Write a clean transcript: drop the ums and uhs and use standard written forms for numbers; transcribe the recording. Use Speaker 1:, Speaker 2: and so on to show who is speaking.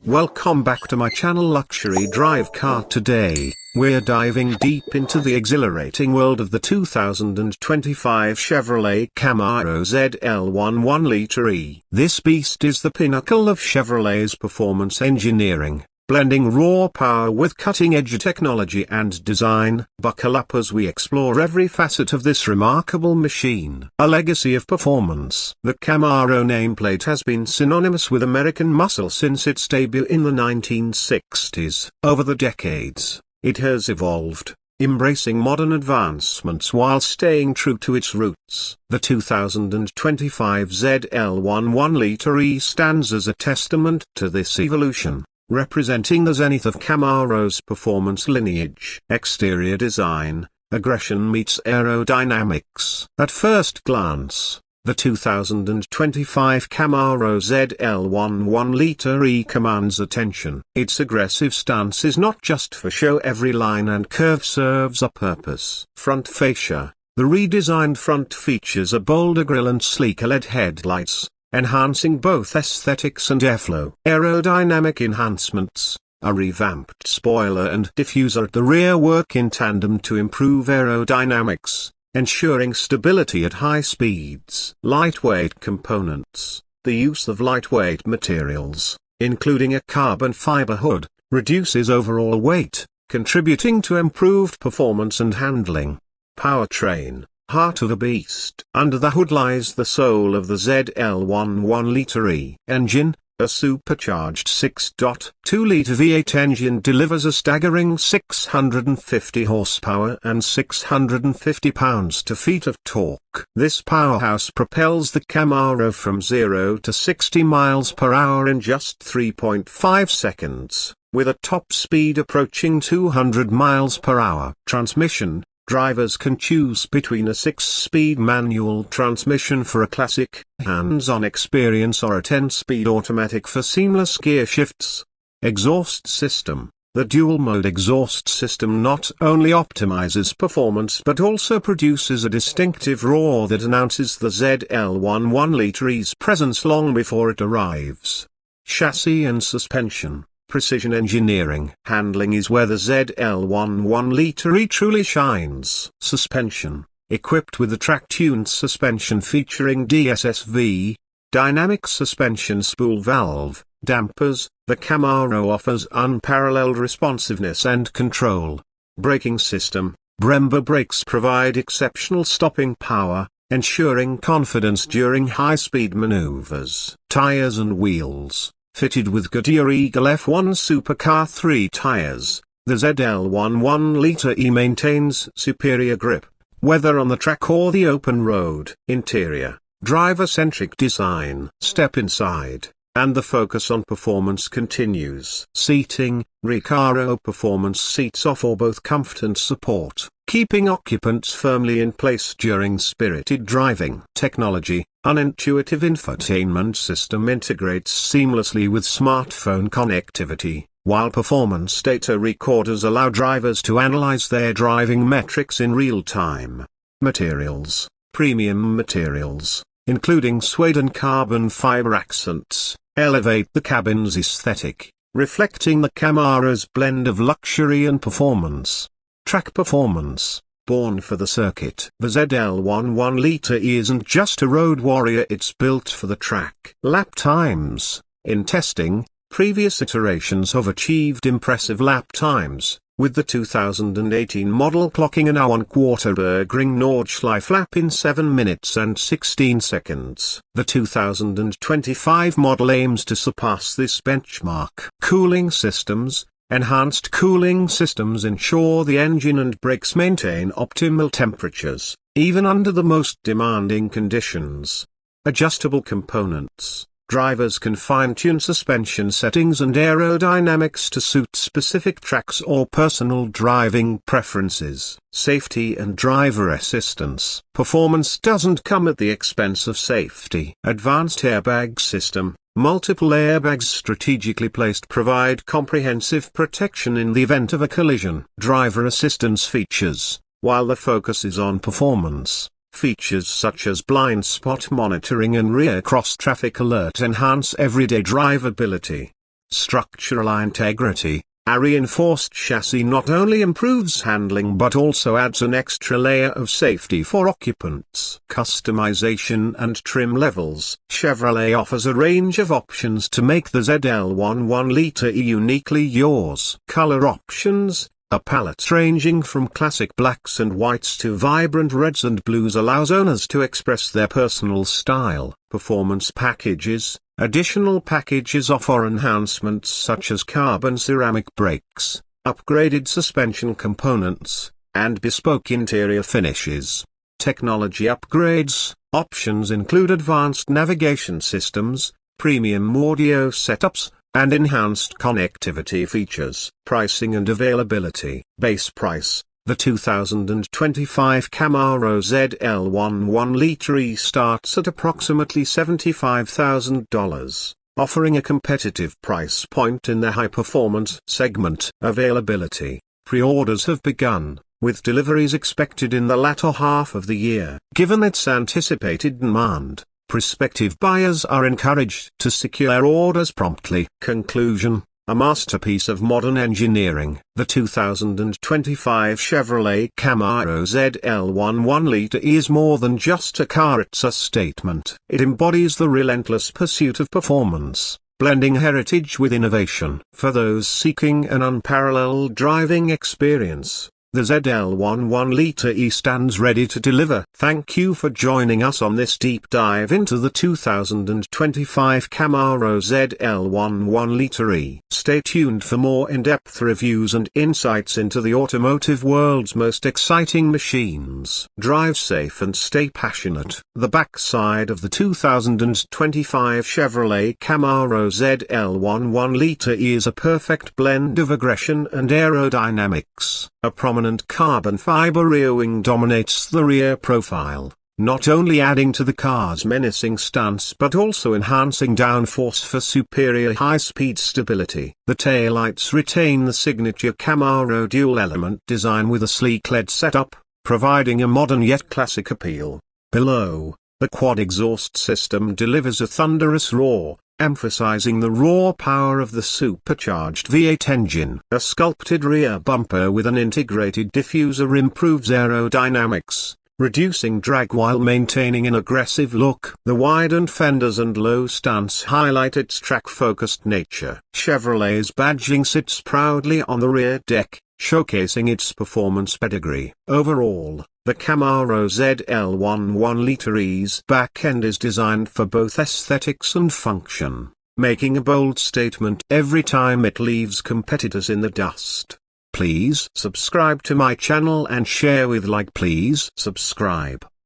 Speaker 1: Welcome back to my channel Luxury Drive Car. Today, we're diving deep into the exhilarating world of the 2025 Chevrolet Camaro ZL1 1LE. This beast is the pinnacle of Chevrolet's performance engineering, blending raw power with cutting-edge technology and design. Buckle up as we explore every facet of this remarkable machine. A legacy of performance. The Camaro nameplate has been synonymous with American muscle since its debut in the 1960s. Over the decades, it has evolved, embracing modern advancements while staying true to its roots. The 2025 ZL1 1LE stands as a testament to this evolution, representing the zenith of Camaro's performance lineage. Exterior design, aggression meets aerodynamics. At first glance, the 2025 Camaro ZL1 1LE commands attention. Its aggressive stance is not just for show, every line and curve serves a purpose. Front fascia. The redesigned front features a bolder grille and sleeker LED headlights, enhancing both aesthetics and airflow. Aerodynamic enhancements. A revamped spoiler and diffuser at the rear work in tandem to improve aerodynamics, ensuring stability at high speeds. Lightweight components. The use of lightweight materials, including a carbon fiber hood, reduces overall weight, contributing to improved performance and handling. Powertrain. Heart of the beast. Under the hood lies the soul of the ZL1 1LE engine. A supercharged 6.2-liter V8 engine delivers a staggering 650 horsepower and 650 pounds-to-feet of torque. This powerhouse propels the Camaro from 0 to 60 miles per hour in just 3.5 seconds, with a top speed approaching 200 miles per hour. Transmission. Drivers can choose between a 6-speed manual transmission for a classic, hands-on experience or a 10-speed automatic for seamless gear shifts. Exhaust system. The dual-mode exhaust system not only optimizes performance but also produces a distinctive roar that announces the ZL1 1LE's presence long before it arrives. Chassis and suspension. Precision engineering. Handling is where the ZL1 1LE truly shines. Suspension. Equipped with a track-tuned suspension featuring DSSV, dynamic suspension spool valve, dampers, the Camaro offers unparalleled responsiveness and control. Braking system. Brembo brakes provide exceptional stopping power, ensuring confidence during high-speed maneuvers. Tires and wheels. Fitted with Goodyear Eagle F1 Supercar 3 tires, the ZL1 1LE maintains superior grip, whether on the track or the open road. Interior. Driver-centric design. Step inside, and the focus on performance continues. Seating. Recaro performance seats offer both comfort and support, keeping occupants firmly in place during spirited driving. Technology. An intuitive infotainment system integrates seamlessly with smartphone connectivity, while performance data recorders allow drivers to analyze their driving metrics in real time. Materials. Premium materials, including suede and carbon fiber accents, elevate the cabin's aesthetic, reflecting the Camaro's blend of luxury and performance. Track performance. Born for the circuit. The ZL1 1LE isn't just a road warrior, it's built for the track. Lap times. In testing, previous iterations have achieved impressive lap times, with the 2018 model clocking an hour Nürburgring Nordschleife lap in 7 minutes and 16 seconds. The 2025 model aims to surpass this benchmark. Cooling systems. Enhanced cooling systems ensure the engine and brakes maintain optimal temperatures, even under the most demanding conditions. Adjustable components. Drivers can fine-tune suspension settings and aerodynamics to suit specific tracks or personal driving preferences. Safety and driver assistance. Performance doesn't come at the expense of safety. Advanced airbag system. Multiple airbags strategically placed provide comprehensive protection in the event of a collision. Driver assistance features. While the focus is on performance, features such as blind spot monitoring and rear cross-traffic alert enhance everyday drivability. structural integrity. A reinforced chassis not only improves handling but also adds an extra layer of safety for occupants. Customization and trim levels. Chevrolet offers a range of options to make the ZL1 1LE uniquely yours. Color options. A palette ranging from classic blacks and whites to vibrant reds and blues allows owners to express their personal style. Performance packages. Additional packages offer enhancements such as carbon ceramic brakes, upgraded suspension components, and bespoke interior finishes. Technology upgrades. Options include advanced navigation systems, premium audio setups, and enhanced connectivity features. Pricing and availability. Base price. The 2025 Camaro ZL1 1LE starts at approximately $75,000, offering a competitive price point in the high-performance segment. Availability. Pre-orders have begun, with deliveries expected in the latter half of the year. Given its anticipated demand, prospective buyers are encouraged to secure orders promptly. Conclusion. A masterpiece of modern engineering, the 2025 Chevrolet Camaro ZL1 1LE is more than just a car, it's a statement. It embodies the relentless pursuit of performance, blending heritage with innovation. For those seeking an unparalleled driving experience, the ZL1 1LE stands ready to deliver. Thank you for joining us on this deep dive into the 2025 Camaro ZL1 1LE. Stay tuned for more in-depth reviews and insights into the automotive world's most exciting machines. Drive safe and stay passionate. The backside of the 2025 Chevrolet Camaro ZL1 1LE is a perfect blend of aggression and aerodynamics. A prominent carbon fiber rear wing dominates the rear profile, not only adding to the car's menacing stance but also enhancing downforce for superior high-speed stability. The taillights retain the signature Camaro dual-element design with a sleek LED setup, providing a modern yet classic appeal. Below, the quad exhaust system delivers a thunderous roar, emphasizing the raw power of the supercharged V8 engine. A sculpted rear bumper with an integrated diffuser improves aerodynamics, reducing drag while maintaining an aggressive look. The widened fenders and low stance highlight its track-focused nature. Chevrolet's badging sits proudly on the rear deck, showcasing its performance pedigree. Overall, the Camaro ZL1 1LE's back end is designed for both aesthetics and function, making a bold statement every time it leaves competitors in the dust. Please subscribe to my channel and share with like. Please subscribe.